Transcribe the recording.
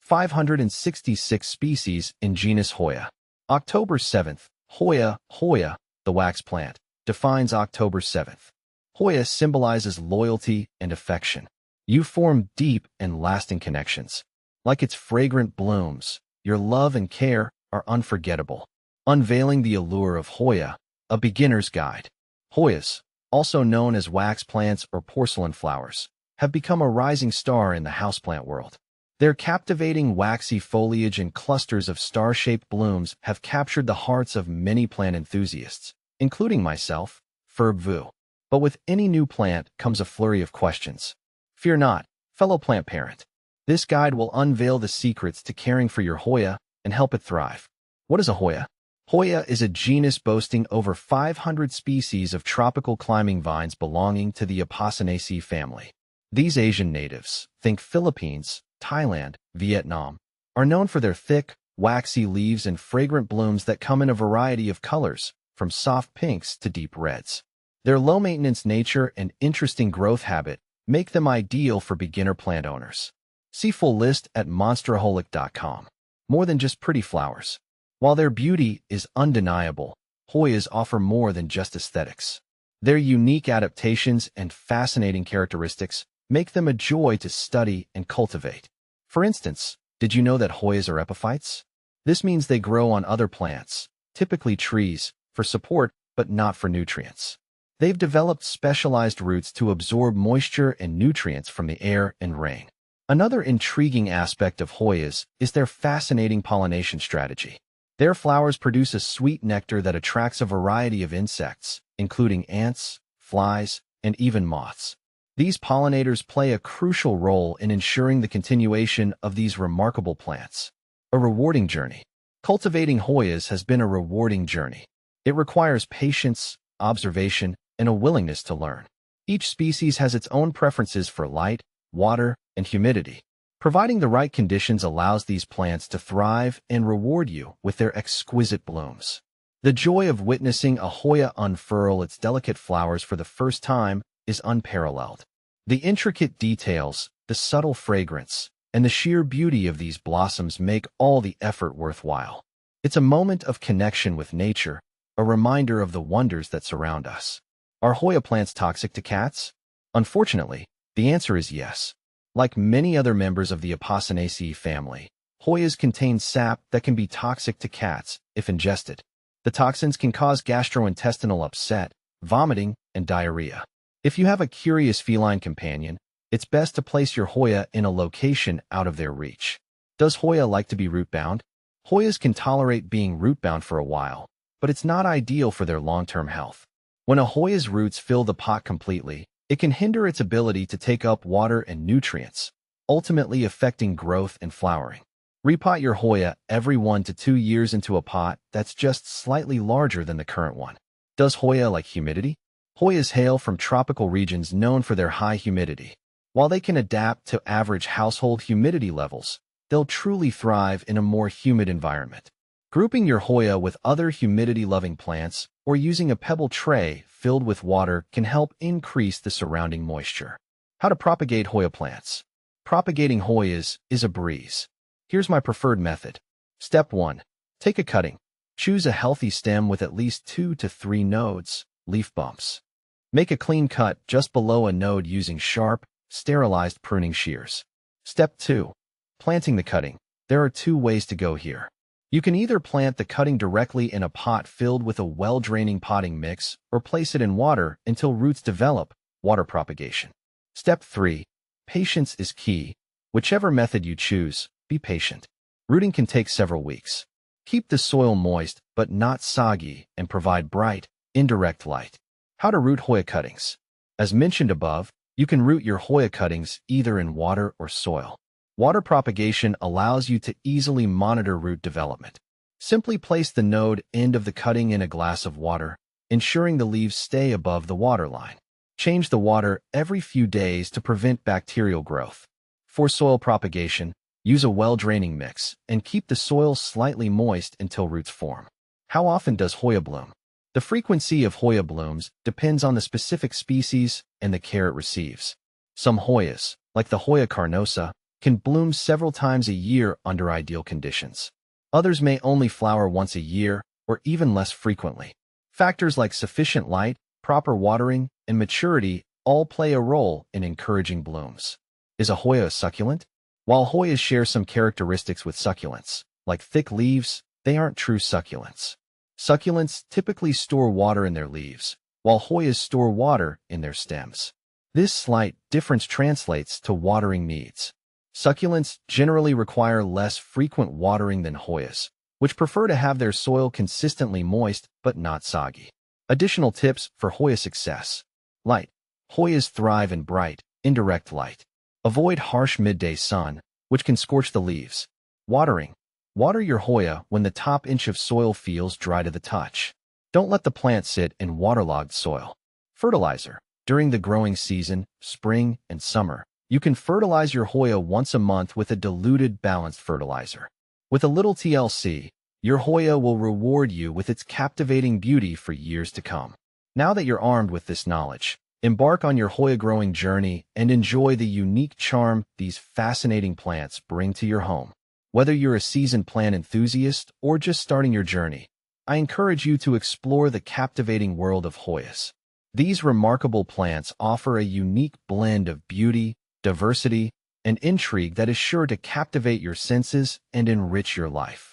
566 species in genus Hoya. October 7th. Hoya, Hoya, the wax plant, defines October 7th. Hoya symbolizes loyalty and affection. You form deep and lasting connections. Like its fragrant blooms, your love and care are unforgettable. Unveiling the allure of Hoya, a beginner's guide. Hoyas, also known as wax plants or porcelain flowers, have become a rising star in the houseplant world. Their captivating waxy foliage and clusters of star-shaped blooms have captured the hearts of many plant enthusiasts, including myself, Ferb Vu. But with any new plant comes a flurry of questions. Fear not, fellow plant parent. This guide will unveil the secrets to caring for your Hoya and help it thrive. What is a Hoya? Hoya is a genus boasting over 500 species of tropical climbing vines belonging to the Apocynaceae family. These Asian natives, think Philippines, Thailand, Vietnam, are known for their thick, waxy leaves and fragrant blooms that come in a variety of colors, from soft pinks to deep reds. Their low-maintenance nature and interesting growth habit make them ideal for beginner plant owners. See full list at monsteraholic.com. More than just pretty flowers. While their beauty is undeniable, Hoyas offer more than just aesthetics. Their unique adaptations and fascinating characteristics make them a joy to study and cultivate. For instance, did you know that Hoyas are epiphytes? This means they grow on other plants, typically trees, for support but not for nutrients. They've developed specialized roots to absorb moisture and nutrients from the air and rain. Another intriguing aspect of Hoyas is their fascinating pollination strategy. Their flowers produce a sweet nectar that attracts a variety of insects, including ants, flies, and even moths. These pollinators play a crucial role in ensuring the continuation of these remarkable plants. A rewarding journey. Cultivating Hoyas has been a rewarding journey. It requires patience, observation, and a willingness to learn. Each species has its own preferences for light, water, and humidity. Providing the right conditions allows these plants to thrive and reward you with their exquisite blooms. The joy of witnessing a Hoya unfurl its delicate flowers for the first time is unparalleled. The intricate details, the subtle fragrance, and the sheer beauty of these blossoms make all the effort worthwhile. It's a moment of connection with nature, a reminder of the wonders that surround us. Are Hoya plants toxic to cats? Unfortunately, the answer is yes. Like many other members of the Apocynaceae family, Hoyas contain sap that can be toxic to cats if ingested. The toxins can cause gastrointestinal upset, vomiting, and diarrhea. If you have a curious feline companion, it's best to place your Hoya in a location out of their reach. Does Hoya like to be root-bound? Hoyas can tolerate being root-bound for a while, but it's not ideal for their long-term health. When a Hoya's roots fill the pot completely, it can hinder its ability to take up water and nutrients, ultimately affecting growth and flowering. Repot your Hoya every 1 to 2 years into a pot that's just slightly larger than the current one. Does Hoya like humidity? Hoyas hail from tropical regions known for their high humidity. While they can adapt to average household humidity levels, they'll truly thrive in a more humid environment. Grouping your Hoya with other humidity-loving plants or using a pebble tray filled with water can help increase the surrounding moisture. How to propagate Hoya plants. Propagating Hoyas is a breeze. Here's my preferred method. Step 1. Take a cutting. Choose a healthy stem with at least 2 to 3 nodes, leaf bumps. Make a clean cut just below a node using sharp, sterilized pruning shears. Step 2. Planting the cutting. There are 2 ways to go here. You can either plant the cutting directly in a pot filled with a well-draining potting mix or place it in water until roots develop, water propagation. Step 3. Patience is key. Whichever method you choose, be patient. Rooting can take several weeks. Keep the soil moist but not soggy and provide bright, indirect light. How to root Hoya cuttings. As mentioned above, you can root your Hoya cuttings either in water or soil. Water propagation allows you to easily monitor root development. Simply place the node end of the cutting in a glass of water, ensuring the leaves stay above the water line. Change the water every few days to prevent bacterial growth. For soil propagation, use a well-draining mix and keep the soil slightly moist until roots form. How often does Hoya bloom? The frequency of Hoya blooms depends on the specific species and the care it receives. Some Hoyas, like the Hoya carnosa, can bloom several times a year under ideal conditions. Others may only flower once a year or even less frequently. Factors like sufficient light, proper watering, and maturity all play a role in encouraging blooms. Is a Hoya a succulent? While Hoyas share some characteristics with succulents, like thick leaves, they aren't true succulents. Succulents typically store water in their leaves, while Hoyas store water in their stems. This slight difference translates to watering needs. Succulents generally require less frequent watering than Hoyas, which prefer to have their soil consistently moist but not soggy. Additional tips for Hoya success. Light. Hoyas thrive in bright, indirect light. Avoid harsh midday sun, which can scorch the leaves. Watering. Water your Hoya when the top inch of soil feels dry to the touch. Don't let the plant sit in waterlogged soil. Fertilizer. During the growing season, spring and summer, you can fertilize your Hoya once a month with a diluted, balanced fertilizer. With a little TLC, your Hoya will reward you with its captivating beauty for years to come. Now that you're armed with this knowledge, embark on your Hoya growing journey and enjoy the unique charm these fascinating plants bring to your home. Whether you're a seasoned plant enthusiast or just starting your journey, I encourage you to explore the captivating world of Hoyas. These remarkable plants offer a unique blend of beauty, diversity, and intrigue that is sure to captivate your senses and enrich your life.